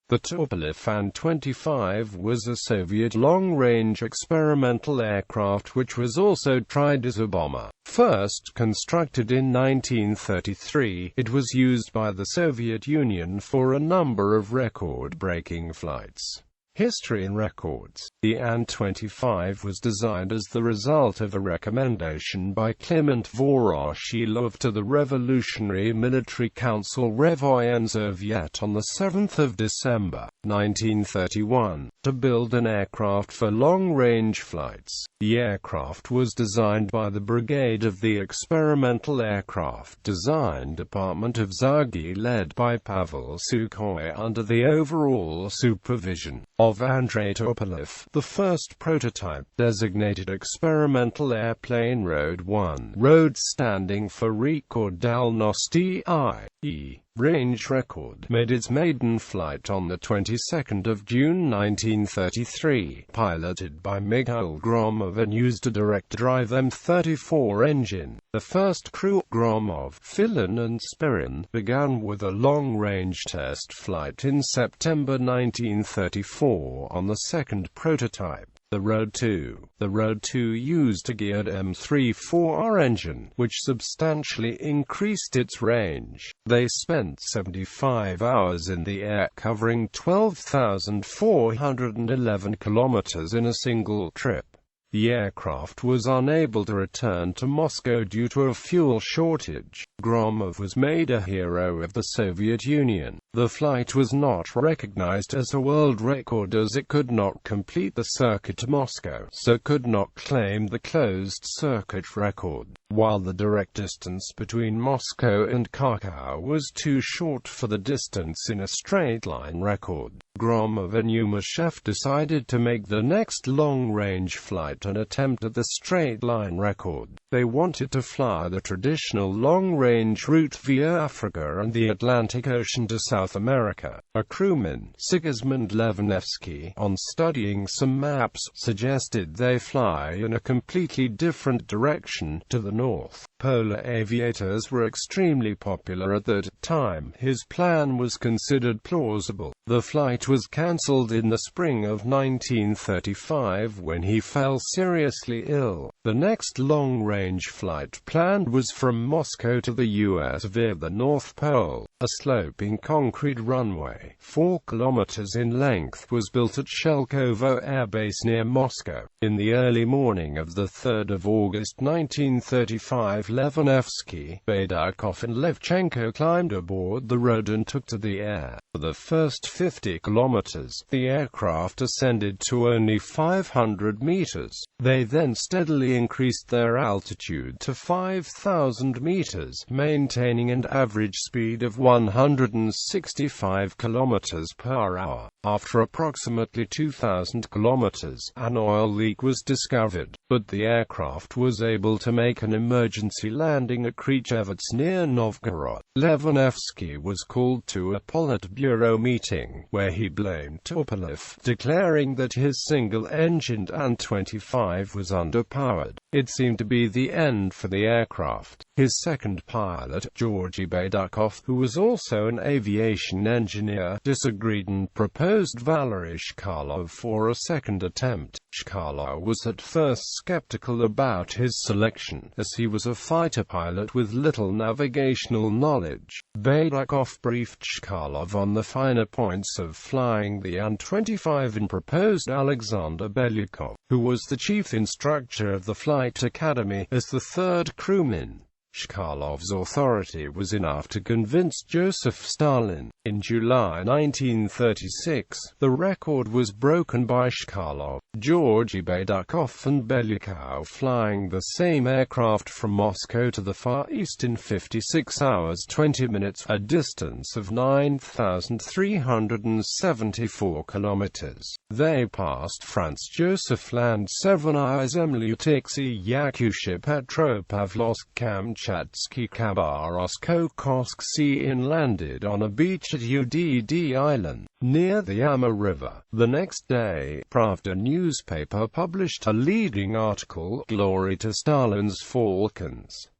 The Tupolev ANT-25 was a Soviet long-range experimental aircraft which was also tried as a bomber. First constructed in 1933, it was used by the Soviet Union for a number of record-breaking flights. History and records. The ANT-25 was designed as the result of a recommendation by Kliment Voroshilov to the Revolutionary Military Council Revoensoviet on 7 December 1931, to build an aircraft for long-range flights. The aircraft was designed by the Brigade of the Experimental Aircraft Design Department of Zagi, led by Pavel Sukhoi under the overall supervision of Andrei Tupolev. The first prototype, designated Experimental Airplane Road 1, road standing for Record Dalnosti, i.e. range record, made its maiden flight on the 22nd of June 1933, piloted by Mikhail Gromov and used a direct-drive M34 engine. The first crew, Gromov, Filin and Spirin, began with a long-range test flight in September 1934 on the second prototype, the Road 2. The Road 2 used a geared M34R engine, which substantially increased its range. They spent 75 hours in the air, covering 12,411 kilometers in a single trip. The aircraft was unable to return to Moscow due to a fuel shortage. Gromov was made a hero of the Soviet Union. The flight was not recognized as a world record as it could not complete the circuit to Moscow, so could not claim the closed-circuit record, while the direct distance between Moscow and Kharkov was too short for the distance in a straight-line record. Gromov and Yumashev decided to make the next long-range flight an attempt at the straight-line record. They wanted to fly the traditional long-range route via Africa and the Atlantic Ocean to South America. A crewman, Sigismund Levanevsky, on studying some maps, suggested they fly in a completely different direction, to the north. Polar aviators were extremely popular at that time. His plan was considered plausible. The flight was cancelled in the spring of 1935 when he fell seriously ill. The next long-range flight planned was from Moscow to the US via the North Pole. A sloping concrete runway, 4 kilometers in length, was built at Shelkovo Air Base near Moscow. In the early morning of 3 August 1935, Levanevsky, Baydakov and Levchenko climbed aboard the road and took to the air. For the first 50 kilometers, the aircraft ascended to only 500 meters. They then steadily increased their altitude to 5,000 meters, maintaining an average speed of 165 kilometers per hour. After approximately 2,000 kilometers, an oil leak was discovered, but the aircraft was able to make an emergency landing at Krychevets near Novgorod. Levanevsky was called to a Politburo meeting, where he blamed Tupolev, declaring that his single-engined ANT-25 was underpowered. It seemed to be the end for the aircraft. His second pilot, Georgy Baydakov, who was also an aviation engineer, disagreed and proposed Valery Chkalov for a second attempt. Chkalov was at first skeptical about his selection, as he was a fighter pilot with little navigational knowledge. Baydakov briefed Chkalov on the finer points of flying the ANT-25 and proposed Alexander Belyakov, who was the chief instructor of the Flight Academy, as the third crewman. Chkalov's authority was enough to convince Joseph Stalin. In July 1936, the record was broken by Chkalov, Georgy Baydakov and Belyakov flying the same aircraft from Moscow to the Far East in 56 hours 20 minutes, a distance of 9,374 kilometers. They passed Franz Joseph Land, Severnaya Zemlyutixy Yakutia Petropavlovsk Kamchatsky Khabarovsk Kosk Sea and landed on a beach at Udd Island, near the Amur River. The next day, Pravda newspaper published a leading article, "Glory to Stalin's Falcons."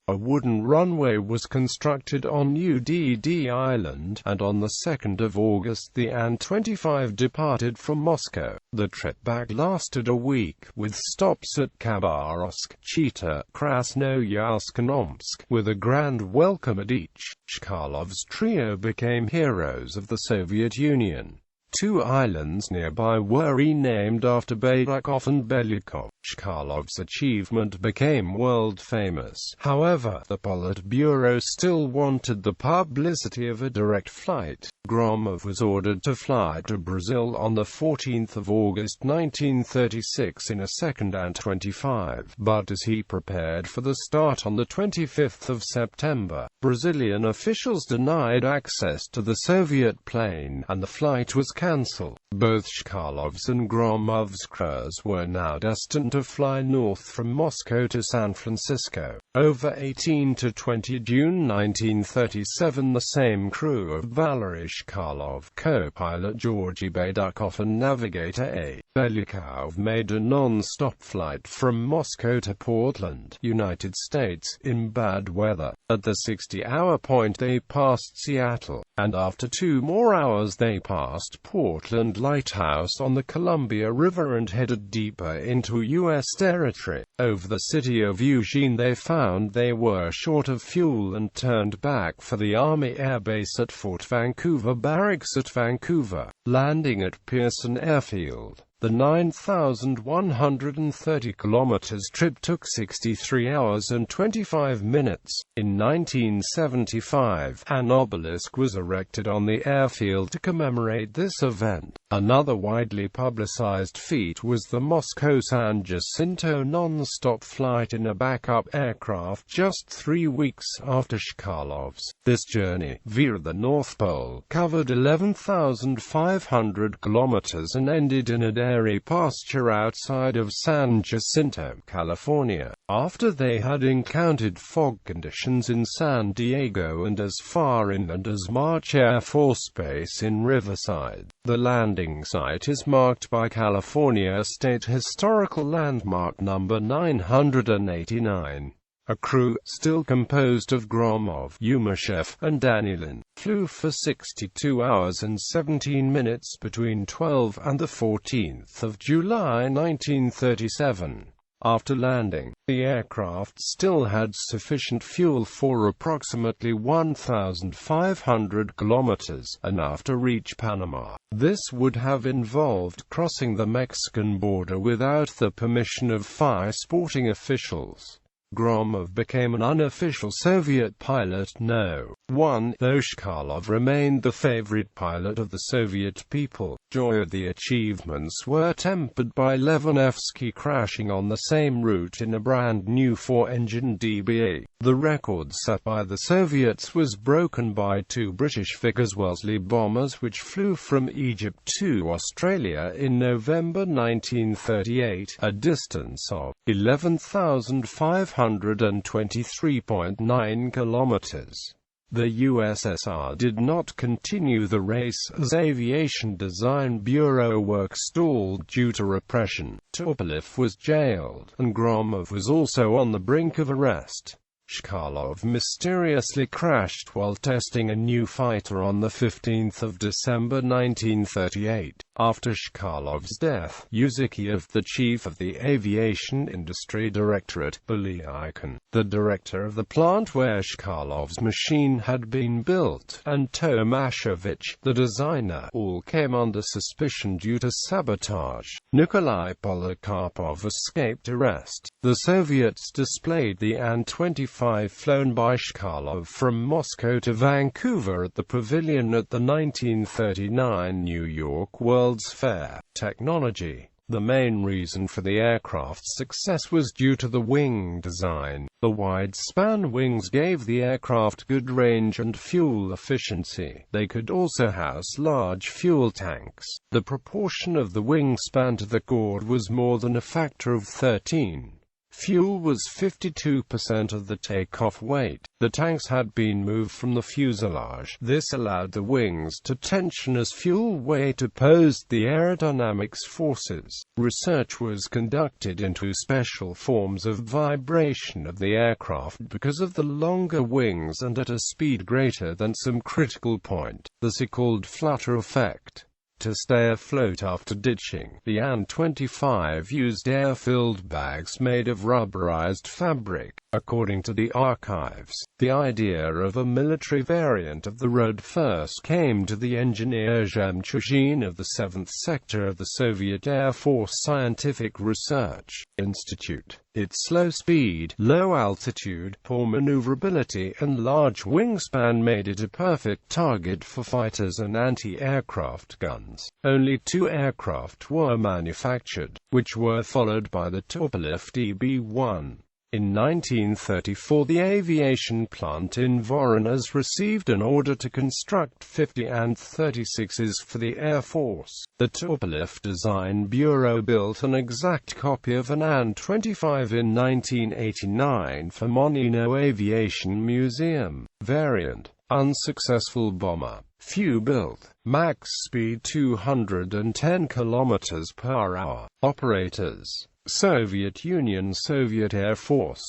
A wooden runway was constructed on UDD Island, and on the 2nd of August the Ant-25 departed from Moscow. The trip back lasted a week, with stops at Khabarovsk, Chita, Krasnoyarsk and Omsk, with a grand welcome at each. Chkalov's trio became heroes of the Soviet Union. 2 islands nearby were renamed after Baydakov and Belyakov. Chkalov's achievement became world-famous. However, the Politburo still wanted the publicity of a direct flight. Gromov was ordered to fly to Brazil on 14 August 1936 in a second Ant-25, but as he prepared for the start on 25 September, Brazilian officials denied access to the Soviet plane, and the flight was cancelled. Both Chkalov's and Gromov's crews were now destined to fly north from Moscow to San Francisco. Over 18 to 20 June 1937, the same crew of Valery Chkalov, co-pilot Georgy Baydakov and navigator A. Belyakov made a non-stop flight from Moscow to Portland, United States, in bad weather. At the 60-hour point they passed Seattle, and after 2 more hours they passed Portland Lighthouse on the Columbia River and headed deeper into U.S. territory. Over the city of Eugene they found they were short of fuel and turned back for the Army Air Base at Fort Vancouver Barracks at Vancouver, landing at Pearson Airfield. The 9,130 kilometers trip took 63 hours and 25 minutes. In 1975, an obelisk was erected on the airfield to commemorate this event. Another widely publicized feat was the Moscow-San Jacinto non-stop flight in a backup aircraft just 3 weeks after Chkalov's. This journey, via the North Pole, covered 11,500 kilometers and ended in a dairy pasture outside of San Jacinto, California, after they had encountered fog conditions in San Diego and as far inland as March Air Force Base in Riverside. The landing site is marked by California State Historical Landmark number 989. A crew, still composed of Gromov, Yumashev, and Danilin, flew for 62 hours and 17 minutes between 12 and 14 July 1937. After landing, the aircraft still had sufficient fuel for approximately 1,500 kilometers, enough to reach Panama. This would have involved crossing the Mexican border without the permission of fire-sporting officials. Gromov became an unofficial Soviet pilot No. 1, though Chkalov remained the favorite pilot of the Soviet people. Joy of the achievements were tempered by Levanovsky crashing on the same route in a brand new 4-engine DBA. The record set by the Soviets was broken by 2 British Vickers Wellesley bombers which flew from Egypt to Australia in November 1938, a distance of 11,523.9 kilometers. The USSR did not continue the race as Aviation Design Bureau work stalled due to repression. Tupolev was jailed, and Gromov was also on the brink of arrest. Chkalov mysteriously crashed while testing a new fighter on 15 December 1938. After Chkalov's death, Yuzikiev, the chief of the Aviation Industry Directorate, Belyakin, the director of the plant where Chkalov's machine had been built, and Tomashevich, the designer, all came under suspicion due to sabotage. Nikolai Polikarpov escaped arrest. The Soviets displayed the Ant-25 flown by Chkalov from Moscow to Vancouver at the Pavilion at the 1939 New York World's Fair. Technology. The main reason for the aircraft's success was due to the wing design. The wide-span wings gave the aircraft good range and fuel efficiency. They could also house large fuel tanks. The proportion of the wingspan to the chord was more than a factor of 13. Fuel was 52% of the takeoff weight. The tanks had been moved from the fuselage. This allowed the wings to tension as fuel weight opposed the aerodynamics forces. Research was conducted into special forms of vibration of the aircraft because of the longer wings and at a speed greater than some critical point, the so-called flutter effect. To stay afloat after ditching, the ANT-25 used air-filled bags made of rubberized fabric. According to the archives, the idea of a military variant of the bomber.First came to the engineer Jemchugin of the 7th Sector of the Soviet Air Force Scientific Research Institute. Its slow speed, low altitude, poor maneuverability, and large wingspan made it a perfect target for fighters and anti-aircraft guns. Only 2 aircraft were manufactured, which were followed by the Tupolev DB-1. In 1934, the aviation plant in Voronezh received an order to construct 50 ANT-36s for the Air Force. The Tupolev Design Bureau built an exact copy of an ANT-25 in 1989 for Monino Aviation Museum. Variant: unsuccessful bomber. Few built. Max speed 210 km per hour. Operators: Soviet Union, Soviet Air Force.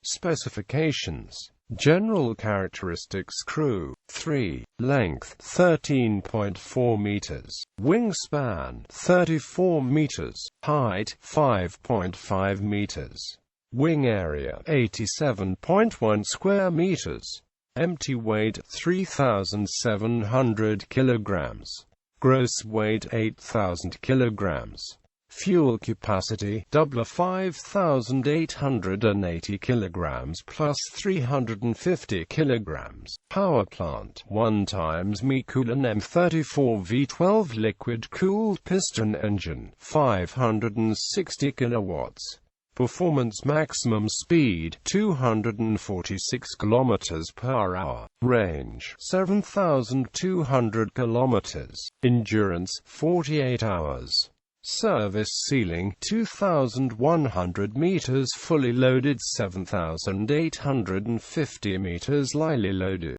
Specifications: general characteristics. Crew 3, length 13.4 meters, wingspan 34 meters, height 5.5 meters, wing area 87.1 square meters, empty weight 3,700 kilograms, gross weight 8,000 kilograms. Fuel capacity, doubler 5,880 kilograms plus 350 kilograms. Power plant, 1 times Mikulan M34 V12 liquid-cooled piston engine, 560 kilowatts. Performance: maximum speed, 246 km per hour. Range, 7,200 kilometers. Endurance, 48 hours. Service ceiling, 2,100 meters fully loaded, 7,850 meters lightly loaded.